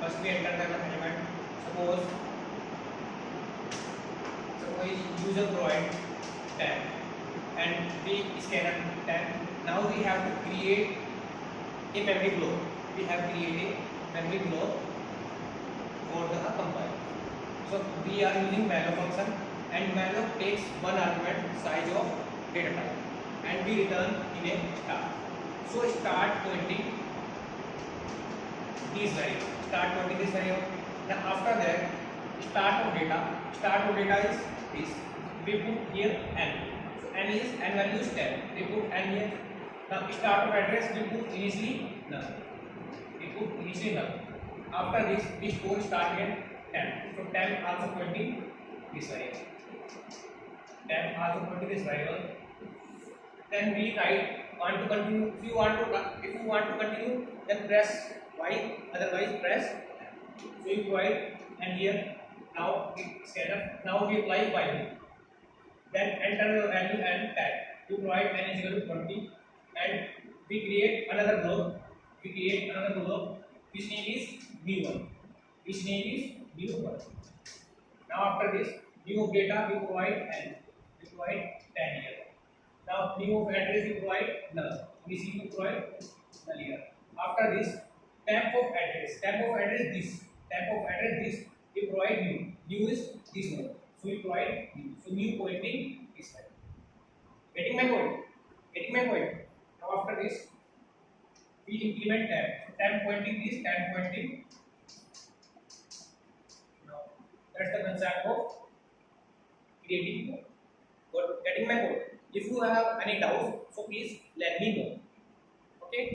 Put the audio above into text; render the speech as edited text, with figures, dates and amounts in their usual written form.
First we enter the element. Suppose user provide 10 and we scanner 10. Now we have to create a memory block. We have created a memory block for the compile. So we are using malloc function, and malloc takes one argument size of data type and we return in a star. So start pointing this variable. Now after that, start of data is this. We put here n. So n value is 10. We put n here. Now start of address we put initially null. After this, we store start again 10. So 10 also pointing this variable. Then we write want to continue. If you want to continue, then press Y. Otherwise press N. So you provide and here now it scanner. Now we apply while. Then enter the value and tag. You provide n is equal to 20 and we create another block. Which name is v1. Now after this, new of data we provide n. We provide 10 here. Now new of address we provide null. We provide null here. After this, temp of address this. We provide new. New is this one. So we provide new. So new pointing this way. Getting my point. Now after this, we implement temp. So temp pointing this, temp pointing. Now that's the concept of creating code. Getting my point. If you have any doubts, so please let me know.